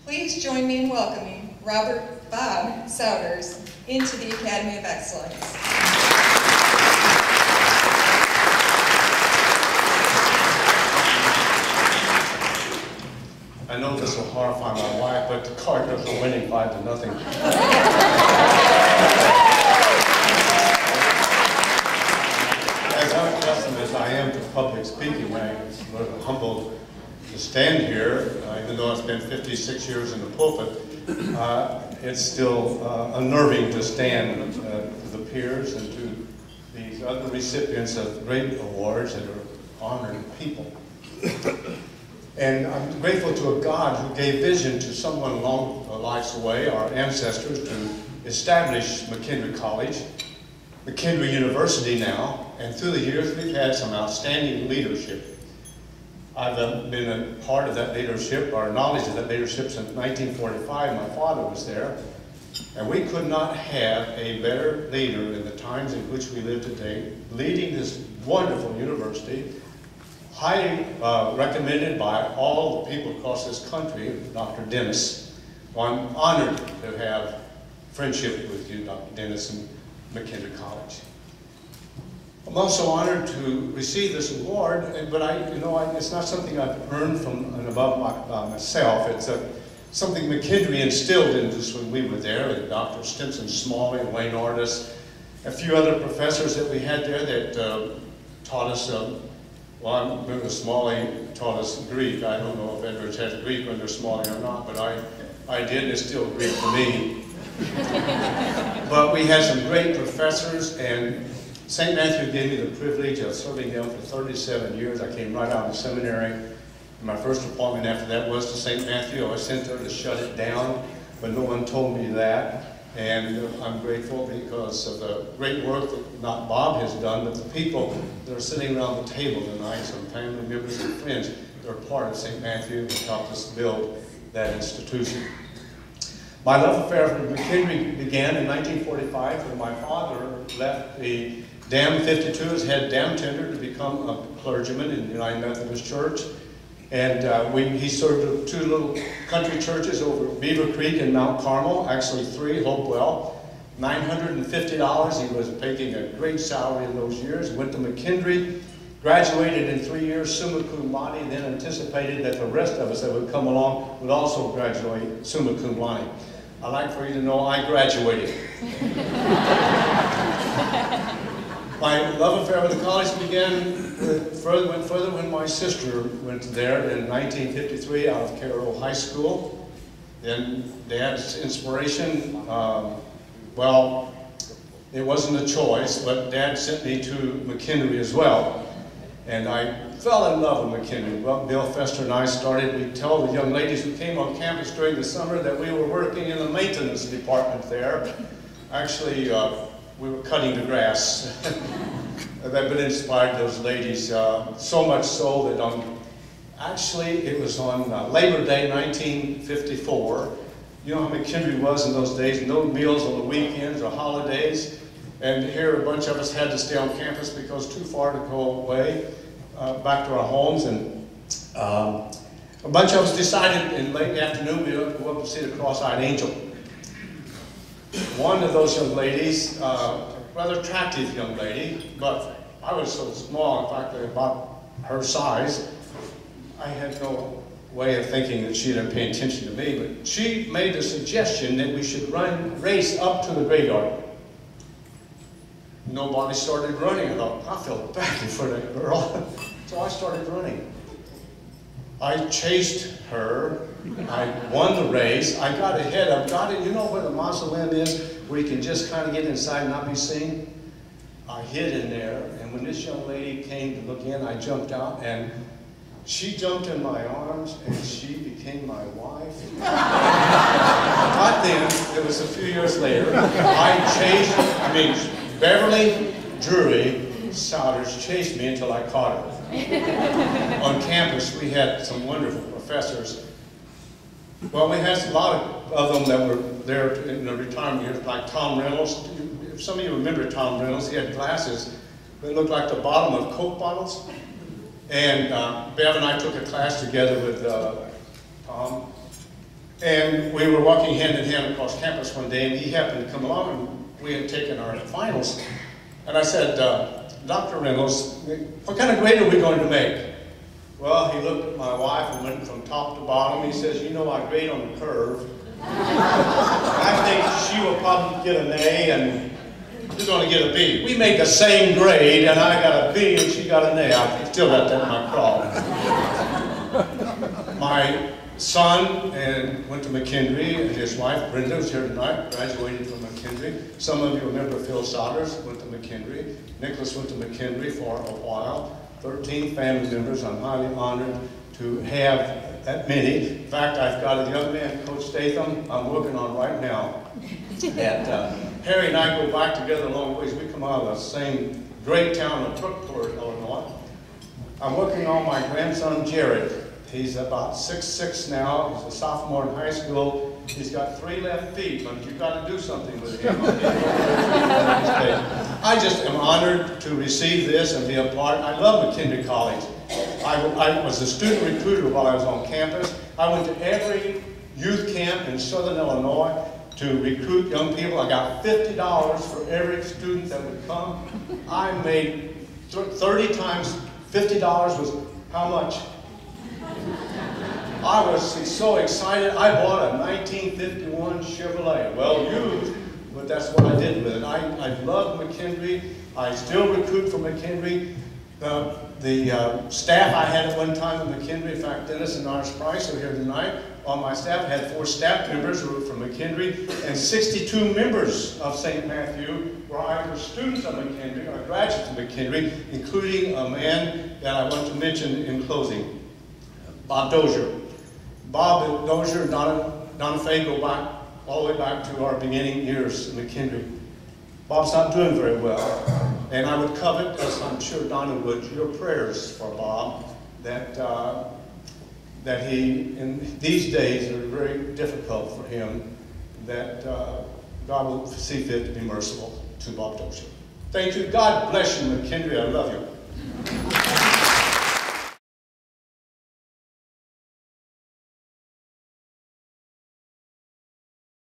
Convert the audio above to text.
Please join me in welcoming Robert Bob Souders into the Academy of Excellence. I know this will horrify my wife, but the Cardinals are winning 5-0. As unaccustomed as I am to public speaking, I'm humbled to stand here, even though I spent 56 years in the pulpit. It's still unnerving to stand to the peers and to these other recipients of great awards that are honored people. And I'm grateful to a God who gave vision to someone long life's way, our ancestors, to establish McKendree College, McKendree University now, and through the years we've had some outstanding leadership. I've been a part of that leadership, or knowledge of that leadership, since 1945. My father was there, and we could not have a better leader in the times in which we live today, leading this wonderful university, highly recommended by all the people across this country, Dr. Dennis. Well, I'm honored to have friendship with you, Dr. Dennis, and McKendree College. I'm also honored to receive this award, but it's not something I've earned from and above myself. It's something McKendree instilled into us when we were there, and Dr. Stimson Smalley and Wayne Artis, a few other professors that we had there that taught us. Well, I remember Smalley taught us Greek. I don't know if Edwards has Greek under Smalley or not, but I did, and it's still Greek to me. But we had some great professors, and St. Matthew gave me the privilege of serving them for 37 years. I came right out of the seminary. And my first appointment after that was to St. Matthew. I was sent there to shut it down, but no one told me that. And I'm grateful because of the great work that not Bob has done, but the people that are sitting around the table tonight, some family members and friends that are part of St. Matthew and helped us build that institution. My love affair with McKendree began in 1945 when my father left the Dam 52 as head dam tender to become a clergyman in the United Methodist Church. And he served 2 little country churches over Beaver Creek and Mount Carmel, actually 3, Hopewell. $950, he was making a great salary in those years. Went to McKendree, graduated in 3 years, summa cum laude, and then anticipated that the rest of us that would come along would also graduate summa cum laude. I'd like for you to know I graduated. My love affair with the college went further when my sister went there in 1953 out of Carroll High School. Then Dad's inspiration, well, it wasn't a choice, but Dad sent me to McKendree as well. And I fell in love with McKendree. Well, Bill Fester and I we'd tell the young ladies who came on campus during the summer that we were working in the maintenance department there. Actually, we were cutting the grass. That inspired those ladies so much so that actually it was on Labor Day 1954. You know how McKendree was in those days, no meals on the weekends or holidays. And here a bunch of us had to stay on campus because too far to go away back to our homes. And a bunch of us decided in late afternoon we would go up to see the Cross-Eyed Angel. One of those young ladies, rather attractive young lady, but I was so small, in fact, about her size, I had no way of thinking that she didn't pay attention to me, but she made a suggestion that we should race up to the graveyard. Nobody started running. I thought, I felt badly for that girl. So I started running. I chased her. I won the race. I got ahead. You know where the mausoleum is, where you can just kind of get inside and not be seen? I hid in there, and when this young lady came to look in, I jumped out, and she jumped in my arms, and she became my wife. Not then, it was a few years later. Beverly Drury Souders chased me until I caught her. On campus, we had some wonderful professors. Well, we had a lot of them that were there in the retirement years, like Tom Reynolds. If some of you remember Tom Reynolds, he had glasses that looked like the bottom of Coke bottles. And Bev and I took a class together with Tom. And we were walking hand in hand across campus one day, and he happened to come along, and we had taken our finals. And I said, Dr. Reynolds, what kind of grade are we going to make? Well, he looked at my wife and went from top to bottom. He says, you know, I grade on the curve. I think she will probably get an A, and you're going to get a B. We made the same grade, and I got a B, and she got an A. I still got that in my craw. My son went to McKendree, and his wife, Brenda, was here tonight, graduated from McKendree. Some of you remember Phil Souders went to McKendree. Nicholas went to McKendree for a while. 13 family members. I'm highly honored to have that many. In fact, I've got a young man, Coach Statham, I'm working on right now. Harry and I go back together a long ways. We come out of the same great town of Brookport, Illinois. I'm working on my grandson, Jared. He's about 6'6" now. He's a sophomore in high school. He's got 3 left feet, but you've got to do something with him. I just am honored to receive this and be a part. I love McKendree College. I was a student recruiter while I was on campus. I went to every youth camp in Southern Illinois to recruit young people. I got $50 for every student that would come. I made 30 times $50 was how much? I was so excited. I bought a 1951 Chevrolet. Well used, but that's what I did with it. I love McKendree. I still recruit for McKendree. The staff I had at one time at McKendree, in fact, Dennis and Ars Price are here tonight. On my staff, I had 4 staff members who were from McKendree, and 62 members of St. Matthew were either students of McKendree or graduates of McKendree, including a man that I want to mention in closing, Bob Dozier. Bob Dozier and Donna Fay go back all the way back to our beginning years in McKendree. Bob's not doing very well, and I would covet, as I'm sure Donna would, your prayers for Bob, that he, in these days that are very difficult for him, that God will see fit to be merciful to Bob Dozier. Thank you. God bless you, McKendree. I love you.